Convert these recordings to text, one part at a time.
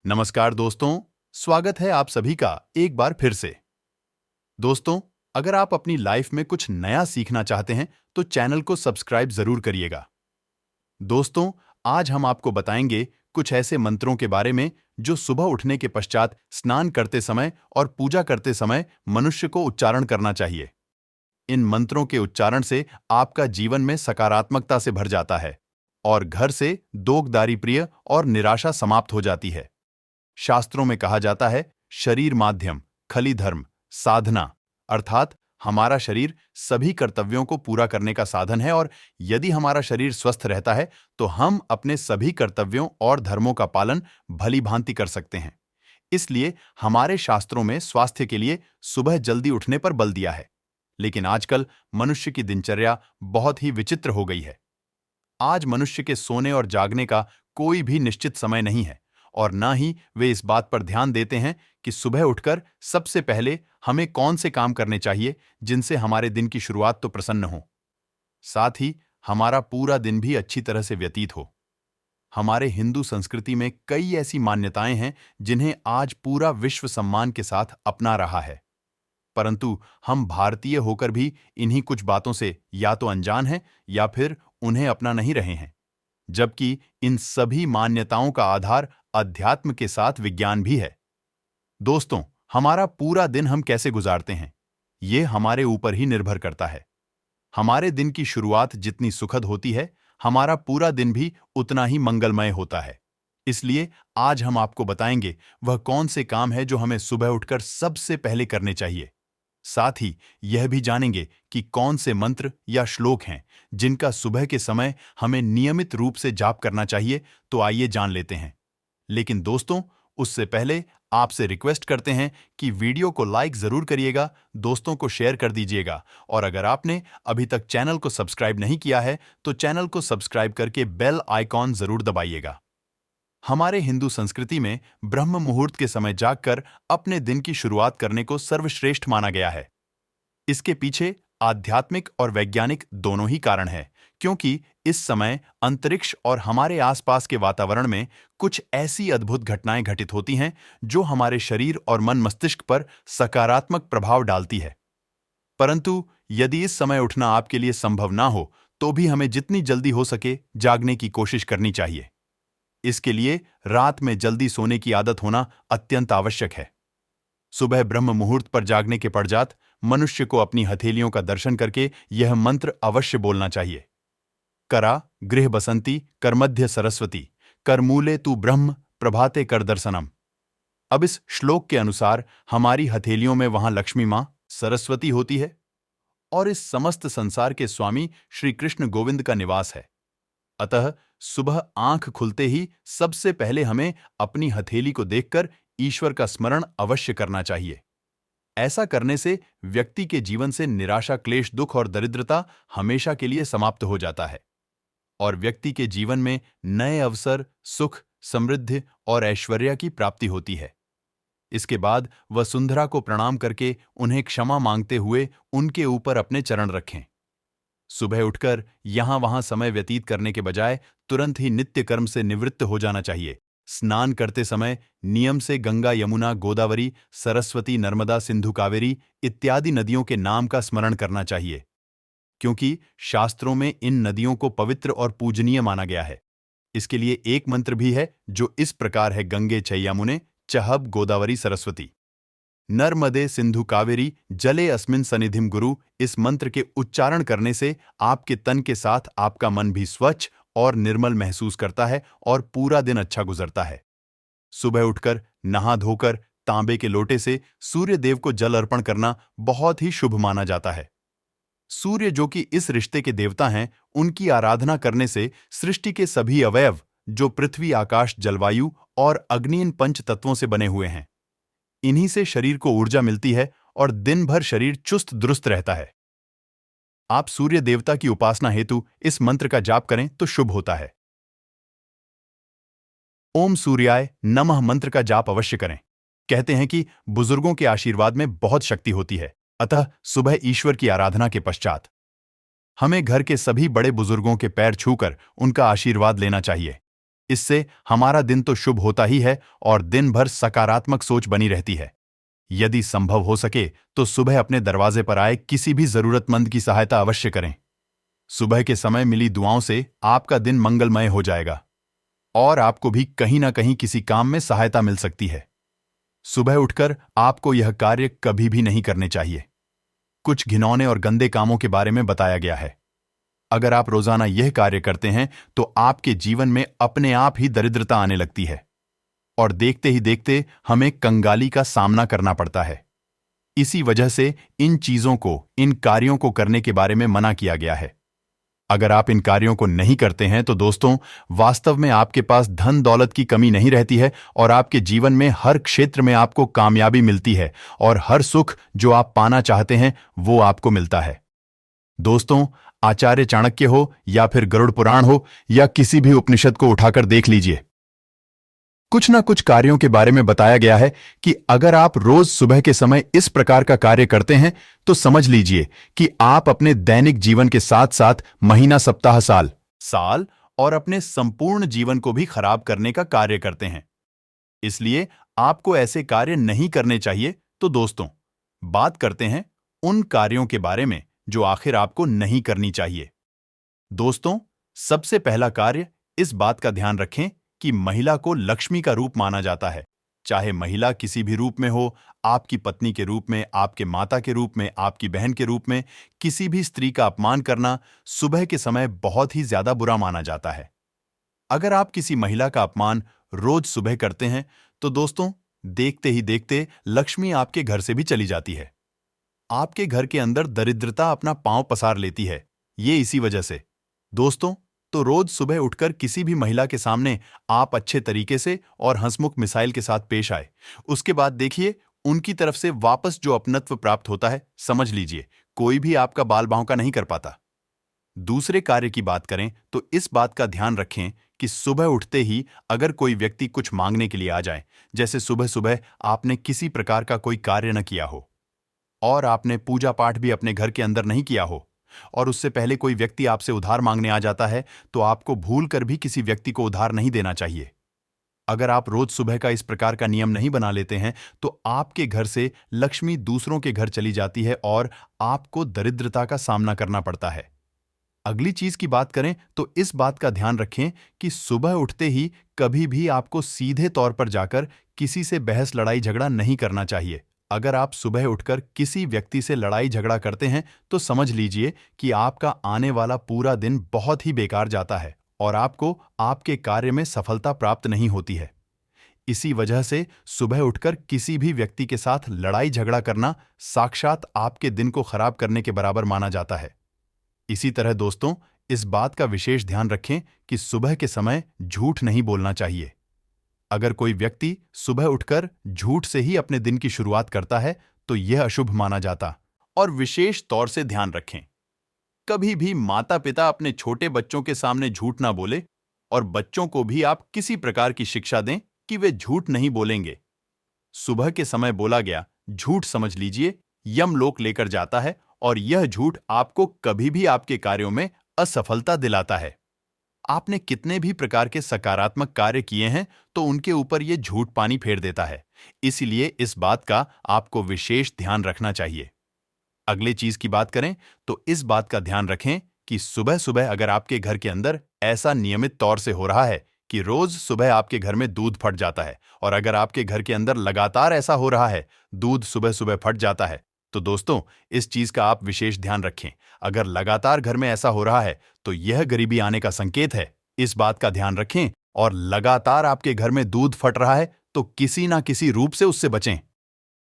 नमस्कार दोस्तों, स्वागत है आप सभी का एक बार फिर से। दोस्तों, अगर आप अपनी लाइफ में कुछ नया सीखना चाहते हैं तो चैनल को सब्सक्राइब जरूर करिएगा। दोस्तों, आज हम आपको बताएंगे कुछ ऐसे मंत्रों के बारे में जो सुबह उठने के पश्चात स्नान करते समय और पूजा करते समय मनुष्य को उच्चारण करना चाहिए। इन मंत्रों के उच्चारण से आपका जीवन में सकारात्मकता से भर जाता है और घर से दोगदारी प्रिय और निराशा समाप्त हो जाती है। शास्त्रों में कहा जाता है, शरीर माध्यम खली धर्म साधना, अर्थात हमारा शरीर सभी कर्तव्यों को पूरा करने का साधन है और यदि हमारा शरीर स्वस्थ रहता है तो हम अपने सभी कर्तव्यों और धर्मों का पालन भली भांति कर सकते हैं। इसलिए हमारे शास्त्रों में स्वास्थ्य के लिए सुबह जल्दी उठने पर बल दिया है। लेकिन आजकल मनुष्य की दिनचर्या बहुत ही विचित्र हो गई है। आज मनुष्य के सोने और जागने का कोई भी निश्चित समय नहीं है और ना ही वे इस बात पर ध्यान देते हैं कि सुबह उठकर सबसे पहले हमें कौन से काम करने चाहिए जिनसे हमारे दिन की शुरुआत तो प्रसन्न हो, साथ ही हमारा पूरा दिन भी अच्छी तरह से व्यतीत हो। हमारे हिंदू संस्कृति में कई ऐसी मान्यताएं हैं जिन्हें आज पूरा विश्व सम्मान के साथ अपना रहा है, परंतु हम भारतीय होकर भी इन्हीं कुछ बातों से या तो अनजान हैं या फिर उन्हें अपना नहीं रहे हैं, जबकि इन सभी मान्यताओं का आधार अध्यात्म के साथ विज्ञान भी है। दोस्तों, हमारा पूरा दिन हम कैसे गुजारते हैं, ये हमारे ऊपर ही निर्भर करता है। हमारे दिन की शुरुआत जितनी सुखद होती है, हमारा पूरा दिन भी उतना ही मंगलमय होता है। इसलिए आज हम आपको बताएंगे वह कौन से काम है जो हमें सुबह उठकर सबसे पहले करने चाहिए। साथ ही यह भी जानेंगे कि कौन से मंत्र या श्लोक हैं जिनका सुबह के समय हमें नियमित रूप से जाप करना चाहिए। तो आइए जान लेते हैं। लेकिन दोस्तों, उससे पहले आपसे रिक्वेस्ट करते हैं कि वीडियो को लाइक जरूर करिएगा, दोस्तों को शेयर कर दीजिएगा और अगर आपने अभी तक चैनल को सब्सक्राइब नहीं किया है तो चैनल को सब्सक्राइब करके बेल आइकॉन जरूर दबाइएगा। हमारे हिंदू संस्कृति में ब्रह्म मुहूर्त के समय जागकर अपने दिन की शुरुआत करने को सर्वश्रेष्ठ माना गया है। इसके पीछे आध्यात्मिक और वैज्ञानिक दोनों ही कारण हैं, क्योंकि इस समय अंतरिक्ष और हमारे आसपास के वातावरण में कुछ ऐसी अद्भुत घटनाएं घटित होती हैं जो हमारे शरीर और मन मस्तिष्क पर सकारात्मक प्रभाव डालती है। परंतु यदि इस समय उठना आपके लिए संभव ना हो तो भी हमें जितनी जल्दी हो सके जागने की कोशिश करनी चाहिए। इसके लिए रात में जल्दी सोने की आदत होना अत्यंत आवश्यक है। सुबह ब्रह्म मुहूर्त पर जागने के पश्चात मनुष्य को अपनी हथेलियों का दर्शन करके यह मंत्र अवश्य बोलना चाहिए। करा गृह बसंती करमध्य सरस्वती करमूले तू ब्रह्म प्रभाते कर दर्शनम। अब इस श्लोक के अनुसार हमारी हथेलियों में वहां लक्ष्मी मां सरस्वती होती है और इस समस्त संसार के स्वामी श्री कृष्ण गोविंद का निवास है। अतः सुबह आंख खुलते ही सबसे पहले हमें अपनी हथेली को देखकर ईश्वर का स्मरण अवश्य करना चाहिए। ऐसा करने से व्यक्ति के जीवन से निराशा, क्लेश, दुख और दरिद्रता हमेशा के लिए समाप्त हो जाता है और व्यक्ति के जीवन में नए अवसर, सुख, समृद्धि और ऐश्वर्य की प्राप्ति होती है। इसके बाद वसुंधरा को प्रणाम करके उन्हें क्षमा मांगते हुए उनके ऊपर अपने चरण रखें। सुबह उठकर यहां वहां समय व्यतीत करने के बजाय तुरंत ही नित्य कर्म से निवृत्त हो जाना चाहिए। स्नान करते समय नियम से गंगा, यमुना, गोदावरी, सरस्वती, नर्मदा, सिंधु, कावेरी इत्यादि नदियों के नाम का स्मरण करना चाहिए, क्योंकि शास्त्रों में इन नदियों को पवित्र और पूजनीय माना गया है। इसके लिए एक मंत्र भी है जो इस प्रकार है, गंगे चैयामुने चहब गोदावरी सरस्वती नर्मदे सिंधु कावेरी जले अस्मिन सनिधिम गुरु। इस मंत्र के उच्चारण करने से आपके तन के साथ आपका मन भी स्वच्छ और निर्मल महसूस करता है और पूरा दिन अच्छा गुजरता है। सुबह उठकर नहा धोकर तांबे के लोटे से सूर्य देव को जल अर्पण करना बहुत ही शुभ माना जाता है। सूर्य, जो कि इस रिश्ते के देवता हैं, उनकी आराधना करने से सृष्टि के सभी अवयव जो पृथ्वी, आकाश, जलवायु और अग्नि इन पंच तत्वों से बने हुए हैं, इन्हीं से शरीर को ऊर्जा मिलती है और दिन भर शरीर चुस्त दुरुस्त रहता है। आप सूर्य देवता की उपासना हेतु इस मंत्र का जाप करें तो शुभ होता है। ओम सूर्याय नमः मंत्र का जाप अवश्य करें। कहते हैं कि बुजुर्गों के आशीर्वाद में बहुत शक्ति होती है, अतः सुबह ईश्वर की आराधना के पश्चात हमें घर के सभी बड़े बुजुर्गों के पैर छूकर उनका आशीर्वाद लेना चाहिए। इससे हमारा दिन तो शुभ होता ही है और दिन भर सकारात्मक सोच बनी रहती है। यदि संभव हो सके तो सुबह अपने दरवाजे पर आए किसी भी जरूरतमंद की सहायता अवश्य करें। सुबह के समय मिली दुआओं से आपका दिन मंगलमय हो जाएगा और आपको भी कहीं ना कहीं किसी काम में सहायता मिल सकती है। सुबह उठकर आपको यह कार्य कभी भी नहीं करने चाहिए। कुछ घिनौने और गंदे कामों के बारे में बताया गया है। अगर आप रोजाना यह कार्य करते हैं तो आपके जीवन में अपने आप ही दरिद्रता आने लगती है और देखते ही देखते हमें कंगाली का सामना करना पड़ता है। इसी वजह से इन चीजों को, इन कार्यों को करने के बारे में मना किया गया है। अगर आप इन कार्यों को नहीं करते हैं तो दोस्तों, वास्तव में आपके पास धन दौलत की कमी नहीं रहती है और आपके जीवन में हर क्षेत्र में आपको कामयाबी मिलती है और हर सुख जो आप पाना चाहते हैं वो आपको मिलता है। दोस्तों, आचार्य चाणक्य हो या फिर गरुड़ पुराण हो या किसी भी उपनिषद को उठाकर देख लीजिए, कुछ ना कुछ कार्यों के बारे में बताया गया है कि अगर आप रोज सुबह के समय इस प्रकार का कार्य करते हैं तो समझ लीजिए कि आप अपने दैनिक जीवन के साथ साथ महीना, सप्ताह, साल और अपने संपूर्ण जीवन को भी खराब करने का कार्य करते हैं। इसलिए आपको ऐसे कार्य नहीं करने चाहिए। तो दोस्तों, बात करते हैं उन कार्यों के बारे में जो आखिर आपको नहीं करनी चाहिए। दोस्तों, सबसे पहला कार्य, इस बात का ध्यान रखें कि महिला को लक्ष्मी का रूप माना जाता है। चाहे महिला किसी भी रूप में हो, आपकी पत्नी के रूप में, आपके माता के रूप में, आपकी बहन के रूप में, किसी भी स्त्री का अपमान करना सुबह के समय बहुत ही ज्यादा बुरा माना जाता है। अगर आप किसी महिला का अपमान रोज सुबह करते हैं तो दोस्तों, देखते ही देखते लक्ष्मी आपके घर से भी चली जाती है। आपके घर के अंदर दरिद्रता अपना पांव पसार लेती है। ये इसी वजह से। दोस्तों, तो रोज सुबह उठकर किसी भी महिला के सामने आप अच्छे तरीके से और हंसमुख मिसाइल के साथ पेश आए। उसके बाद देखिए, उनकी तरफ से वापस जो अपनत्व प्राप्त होता है, समझ लीजिए कोई भी आपका बाल बांका नहीं कर पाता। दूसरे कार्य की बात करें तो इस बात का ध्यान रखें कि सुबह उठते ही अगर कोई व्यक्ति कुछ मांगने के लिए आ जाए, जैसे सुबह सुबह आपने किसी प्रकार का कोई कार्य न किया हो और आपने पूजा पाठ भी अपने घर के अंदर नहीं किया हो और उससे पहले कोई व्यक्ति आपसे उधार मांगने आ जाता है, तो आपको भूल कर भी किसी व्यक्ति को उधार नहीं देना चाहिए। अगर आप रोज सुबह का इस प्रकार का नियम नहीं बना लेते हैं तो आपके घर से लक्ष्मी दूसरों के घर चली जाती है और आपको दरिद्रता का सामना करना पड़ता है। अगली चीज की बात करें तो इस बात का ध्यान रखें कि सुबह उठते ही कभी भी आपको सीधे तौर पर जाकर किसी से बहस, लड़ाई, झगड़ा नहीं करना चाहिए। अगर आप सुबह उठकर किसी व्यक्ति से लड़ाई झगड़ा करते हैं तो समझ लीजिए कि आपका आने वाला पूरा दिन बहुत ही बेकार जाता है और आपको आपके कार्य में सफलता प्राप्त नहीं होती है। इसी वजह से सुबह उठकर किसी भी व्यक्ति के साथ लड़ाई झगड़ा करना साक्षात आपके दिन को खराब करने के बराबर माना जाता है। इसी तरह दोस्तों, इस बात का विशेष ध्यान रखें कि सुबह के समय झूठ नहीं बोलना चाहिए। अगर कोई व्यक्ति सुबह उठकर झूठ से ही अपने दिन की शुरुआत करता है तो यह अशुभ माना जाता। और विशेष तौर से ध्यान रखें, कभी भी माता पिता अपने छोटे बच्चों के सामने झूठ ना बोले और बच्चों को भी आप किसी प्रकार की शिक्षा दें कि वे झूठ नहीं बोलेंगे। सुबह के समय बोला गया झूठ समझ लीजिए यमलोक लेकर जाता है और यह झूठ आपको कभी भी आपके कार्यों में असफलता दिलाता है। आपने कितने भी प्रकार के सकारात्मक कार्य किए हैं तो उनके ऊपर यह झूठ पानी फेर देता है। इसलिए इस बात का आपको विशेष ध्यान रखना चाहिए। अगले चीज की बात करें तो इस बात का ध्यान रखें कि सुबह सुबह अगर आपके घर के अंदर ऐसा नियमित तौर से हो रहा है कि रोज सुबह आपके घर में दूध फट जाता है और अगर आपके घर के अंदर लगातार ऐसा हो रहा है, दूध सुबह सुबह फट जाता है, तो दोस्तों इस चीज का आप विशेष ध्यान रखें। अगर लगातार घर में ऐसा हो रहा है तो यह गरीबी आने का संकेत है। इस बात का ध्यान रखें और लगातार आपके घर में दूध फट रहा है तो किसी ना किसी रूप से उससे बचें।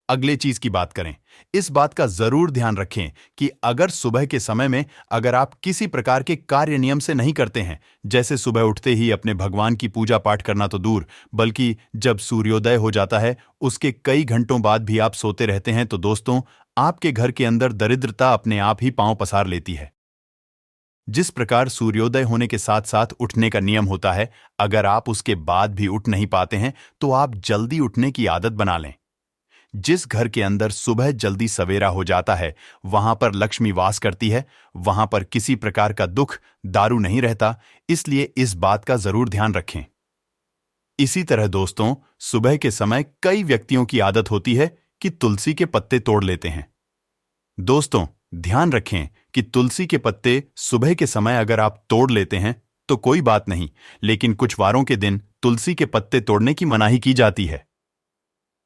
अगले चीज की बात करें, इस बात का जरूर ध्यान रखें कि अगर सुबह के समय में अगर आप किसी प्रकार के कार्य नियम से नहीं करते हैं, जैसे सुबह उठते ही अपने भगवान की पूजा पाठ करना तो दूर, बल्कि जब सूर्योदय हो जाता है उसके कई घंटों बाद भी आप सोते रहते हैं, तो दोस्तों आपके घर के अंदर दरिद्रता अपने आप ही पांव पसार लेती है। जिस प्रकार सूर्योदय होने के साथ साथ उठने का नियम होता है, अगर आप उसके बाद भी उठ नहीं पाते हैं तो आप जल्दी उठने की आदत बना लें। जिस घर के अंदर सुबह जल्दी सवेरा हो जाता है वहां पर लक्ष्मी वास करती है, वहां पर किसी प्रकार का दुख, दारू नहीं रहता। इसलिए इस बात का जरूर ध्यान रखें। इसी तरह दोस्तों, सुबह के समय कई व्यक्तियों की आदत होती है कि तुलसी के पत्ते तोड़ लेते हैं। दोस्तों, ध्यान रखें कि तुलसी के पत्ते सुबह के समय अगर आप तोड़ लेते हैं तो कोई बात नहीं, लेकिन कुछ वारों के दिन तुलसी के पत्ते तोड़ने की मनाही की जाती है।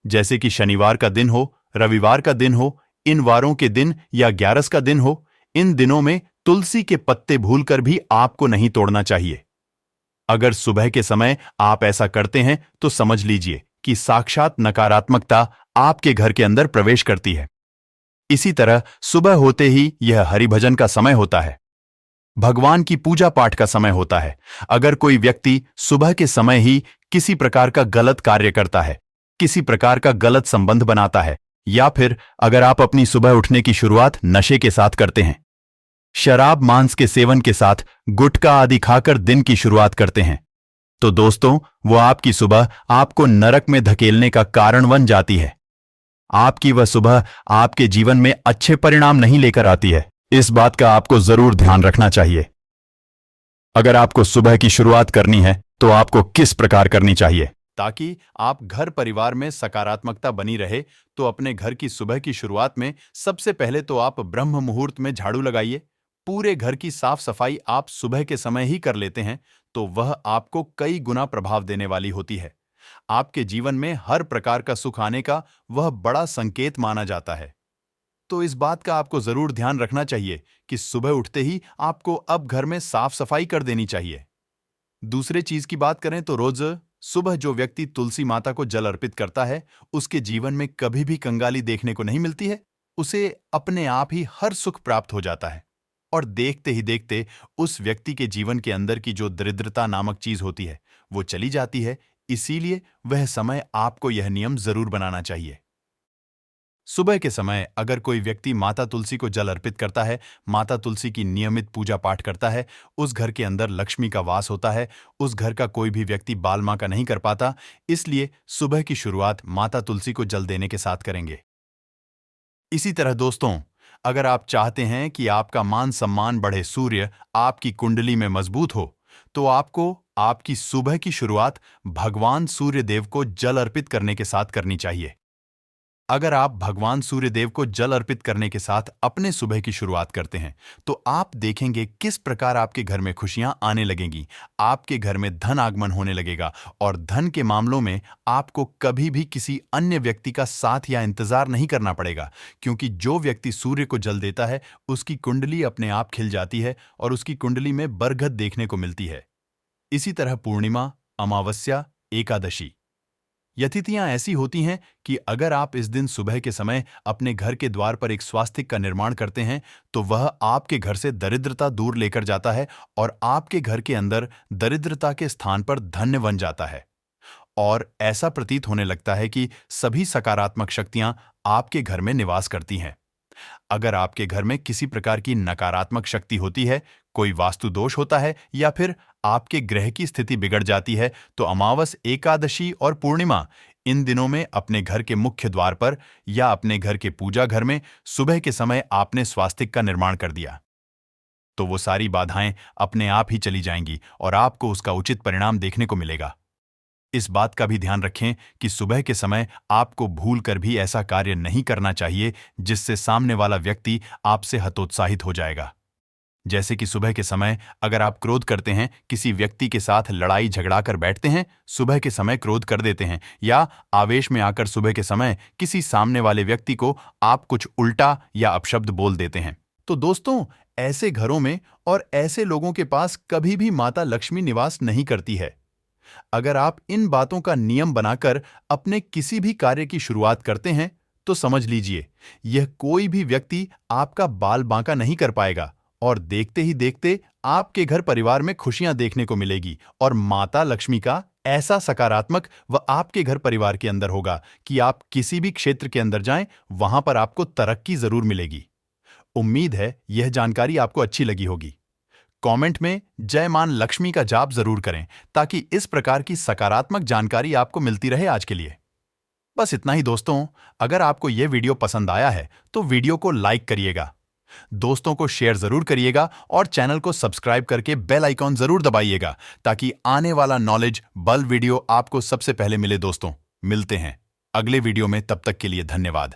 जैसे कि शनिवार का दिन हो, रविवार का दिन हो, इन वारों के दिन या ग्यारस का दिन हो, इन दिनों में तुलसी के पत्ते भूलकर भी आपको नहीं तोड़ना चाहिए। अगर सुबह के समय आप ऐसा करते हैं तो समझ लीजिए कि साक्षात नकारात्मकता आपके घर के अंदर प्रवेश करती है। इसी तरह सुबह होते ही यह हरिभजन का समय होता है, भगवान की पूजा पाठ का समय होता है। अगर कोई व्यक्ति सुबह के समय ही किसी प्रकार का गलत कार्य करता है, किसी प्रकार का गलत संबंध बनाता है, या फिर अगर आप अपनी सुबह उठने की शुरुआत नशे के साथ करते हैं, शराब मांस के सेवन के साथ गुटखा आदि खाकर दिन की शुरुआत करते हैं, तो दोस्तों वो आपकी सुबह आपको नरक में धकेलने का कारण बन जाती है। आपकी वह सुबह आपके जीवन में अच्छे परिणाम नहीं लेकर आती है। इस बात का आपको जरूर ध्यान रखना चाहिए। अगर आपको सुबह की शुरुआत करनी है तो आपको किस प्रकार करनी चाहिए ताकि आप घर परिवार में सकारात्मकता बनी रहे, तो अपने घर की सुबह की शुरुआत में सबसे पहले तो आप ब्रह्म मुहूर्त में झाड़ू लगाइए। पूरे घर की साफ सफाई आप सुबह के समय ही कर लेते हैं तो वह आपको कई गुना प्रभाव देने वाली होती है। आपके जीवन में हर प्रकार का सुख आने का वह बड़ा संकेत माना जाता है। तो इस बात का आपको जरूर ध्यान रखना चाहिए कि सुबह उठते ही आपको अब घर में साफ सफाई कर देनी चाहिए। दूसरे चीज की बात करें तो रोज सुबह जो व्यक्ति तुलसी माता को जल अर्पित करता है, उसके जीवन में कभी भी कंगाली देखने को नहीं मिलती है। उसे अपने आप ही हर सुख प्राप्त हो जाता है और देखते ही देखते उस व्यक्ति के जीवन के अंदर की जो दरिद्रता नामक चीज होती है वो चली जाती है। इसीलिए वह समय आपको यह नियम जरूर बनाना चाहिए। सुबह के समय अगर कोई व्यक्ति माता तुलसी को जल अर्पित करता है, माता तुलसी की नियमित पूजा पाठ करता है, उस घर के अंदर लक्ष्मी का वास होता है। उस घर का कोई भी व्यक्ति बाल मां का नहीं कर पाता। इसलिए सुबह की शुरुआत माता तुलसी को जल देने के साथ करेंगे। इसी तरह दोस्तों, अगर आप चाहते हैं कि आपका मान सम्मान बढ़े, सूर्य आपकी कुंडली में मजबूत हो, तो आपको आपकी सुबह की शुरुआत भगवान सूर्य देव को जल अर्पित करने के साथ करनी चाहिए। अगर आप भगवान सूर्य देव को जल अर्पित करने के साथ अपने सुबह की शुरुआत करते हैं तो आप देखेंगे किस प्रकार आपके घर में खुशियां आने लगेंगी, आपके घर में धन आगमन होने लगेगा और धन के मामलों में आपको कभी भी किसी अन्य व्यक्ति का साथ या इंतजार नहीं करना पड़ेगा, क्योंकि जो व्यक्ति सूर्य को जल देता है उसकी कुंडली अपने आप खिल जाती है और उसकी कुंडली में बरगद देखने को मिलती है। इसी तरह पूर्णिमा, अमावस्या, एकादशी, यह तिथियां ऐसी होती हैं कि अगर आप इस दिन सुबह के समय अपने घर के द्वार पर एक स्वास्तिक का निर्माण करते हैं तो वह आपके घर से दरिद्रता दूर लेकर जाता है और आपके घर के अंदर दरिद्रता के स्थान पर धन्य बन जाता है और ऐसा प्रतीत होने लगता है कि सभी सकारात्मक शक्तियां आपके घर में निवास करती हैं। अगर आपके घर में किसी प्रकार की नकारात्मक शक्ति होती है, कोई वास्तु दोष होता है या फिर आपके ग्रह की स्थिति बिगड़ जाती है, तो अमावस, एकादशी और पूर्णिमा, इन दिनों में अपने घर के मुख्य द्वार पर या अपने घर के पूजा घर में सुबह के समय आपने स्वास्तिक का निर्माण कर दिया तो वो सारी बाधाएं अपने आप ही चली जाएंगी और आपको उसका उचित परिणाम देखने को मिलेगा। इस बात का भी ध्यान रखें कि सुबह के समय आपको भूल कर भी ऐसा कार्य नहीं करना चाहिए जिससे सामने वाला व्यक्ति आपसे हतोत्साहित हो जाएगा। जैसे कि सुबह के समय अगर आप क्रोध करते हैं, किसी व्यक्ति के साथ लड़ाई झगड़ा कर बैठते हैं, सुबह के समय क्रोध कर देते हैं या आवेश में आकर सुबह के समय किसी सामने वाले व्यक्ति को आप कुछ उल्टा या अपशब्द बोल देते हैं, तो दोस्तों ऐसे घरों में और ऐसे लोगों के पास कभी भी माता लक्ष्मी निवास नहीं करती है। अगर आप इन बातों का नियम बनाकर अपने किसी भी कार्य की शुरुआत करते हैं तो समझ लीजिए यह कोई भी व्यक्ति आपका बाल बांका नहीं कर पाएगा और देखते ही देखते आपके घर परिवार में खुशियां देखने को मिलेगी और माता लक्ष्मी का ऐसा सकारात्मक व आपके घर परिवार के अंदर होगा कि आप किसी भी क्षेत्र के अंदर जाएं, वहां पर आपको तरक्की जरूर मिलेगी। उम्मीद है यह जानकारी आपको अच्छी लगी होगी। कमेंट में जय मान लक्ष्मी का जाप जरूर करें ताकि इस प्रकार की सकारात्मक जानकारी आपको मिलती रहे। आज के लिए बस इतना ही दोस्तों। अगर आपको यह वीडियो पसंद आया है तो वीडियो को लाइक करिएगा, दोस्तों को शेयर जरूर करिएगा और चैनल को सब्सक्राइब करके बेल आइकॉन जरूर दबाइएगा ताकि आने वाला नॉलेज बल्ब वीडियो आपको सबसे पहले मिले। दोस्तों, मिलते हैं अगले वीडियो में, तब तक के लिए धन्यवाद।